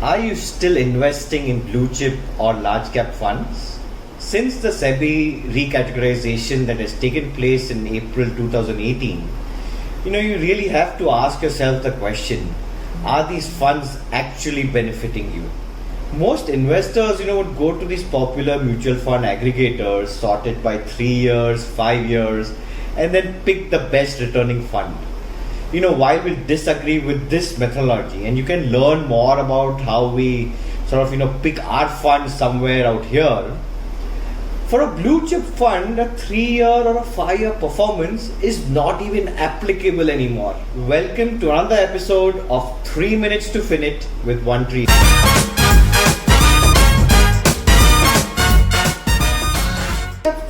Are you still investing in blue chip or large cap funds? Since the SEBI recategorization that has taken place in April 2018, you really have to ask yourself the question, are these funds actually benefiting you? Most investors, would go to these popular mutual fund aggregators sorted by 3 years, 5 years, and then pick the best returning fund. While we disagree with this methodology, and you can learn more about how we pick our fund somewhere out here. For a blue chip fund, a 3-year or a 5-year performance is not even applicable anymore. Welcome to another episode of 3 minutes to Finit with One Tree.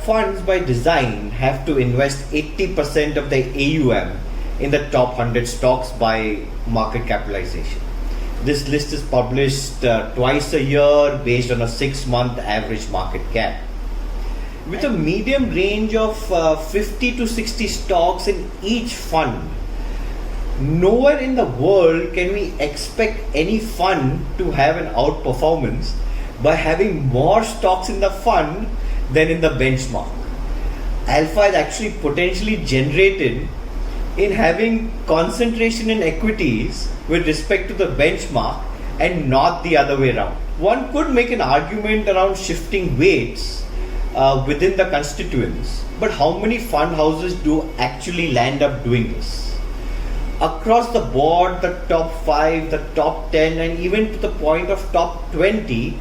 Funds by design have to invest 80% of their AUM in the top 100 stocks by market capitalization. This list is published twice a year based on a 6-month average market cap. With a medium range of 50 to 60 stocks in each fund, nowhere in the world can we expect any fund to have an outperformance by having more stocks in the fund than in the benchmark. Alpha is actually potentially generated in having concentration in equities with respect to the benchmark and not the other way around. One could make an argument around shifting weights within the constituents, but how many fund houses do actually land up doing this? Across the board, the top 5, the top 10, and even to the point of top 20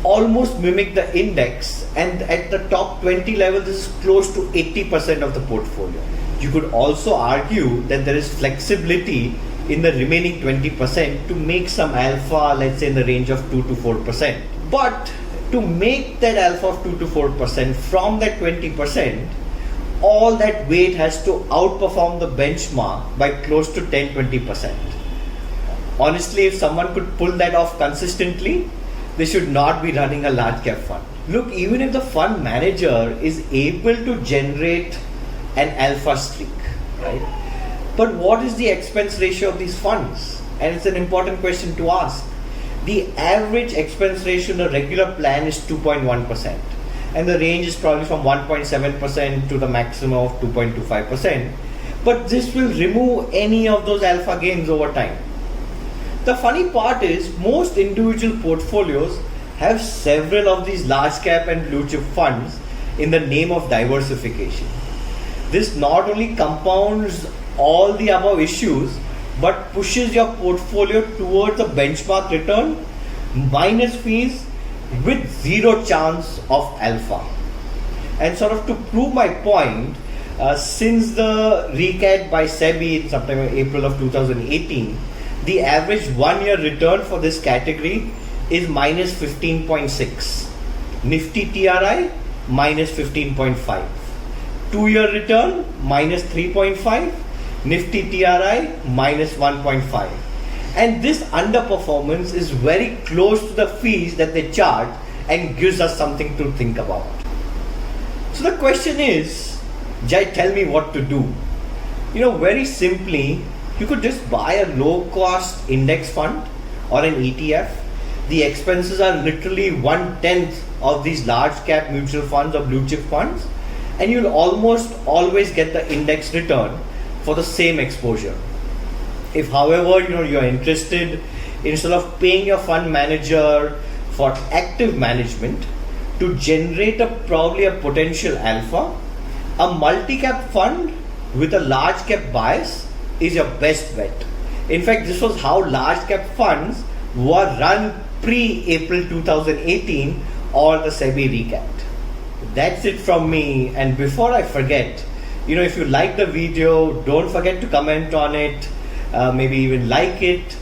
almost mimic the index, and at the top 20 level this is close to 80% of the portfolio. You could also argue that there is flexibility in the remaining 20% to make some alpha, let's say in the range of 2 to 4%. But to make that alpha of 2 to 4% from that 20%, all that weight has to outperform the benchmark by close to 10-20%. Honestly, if someone could pull that off consistently, they should not be running a large cap fund. Look, even if the fund manager is able to generate an alpha streak, right? But what is the expense ratio of these funds? And it's an important question to ask. The average expense ratio in a regular plan is 2.1%, and the range is probably from 1.7% to the maximum of 2.25%. But this will remove any of those alpha gains over time. The funny part is most individual portfolios have several of these large cap and blue chip funds in the name of diversification. This not only compounds all the above issues but pushes your portfolio towards a benchmark return minus fees with zero chance of alpha. And to prove my point, since the recat by SEBI in sometime in April of 2018, the average 1-year return for this category is minus 15.6. Nifty TRI minus 15.5. 2-year return minus 3.5. Nifty TRI minus 1.5. And this underperformance is very close to the fees that they charge and gives us something to think about. So the question is, Jai, tell me what to do. Very simply, you could just buy a low-cost index fund or an ETF. The expenses are literally 1/10 of these large-cap mutual funds or blue-chip funds, and you'll almost always get the index return for the same exposure. If, however, you're interested instead of paying your fund manager for active management to generate probably a potential alpha, a multi-cap fund with a large-cap bias is your best bet. In fact, this was how large cap funds were run pre-April 2018 or the SEBI recat. That's it from me. And before I forget, if you like the video, don't forget to comment on it, maybe even like it.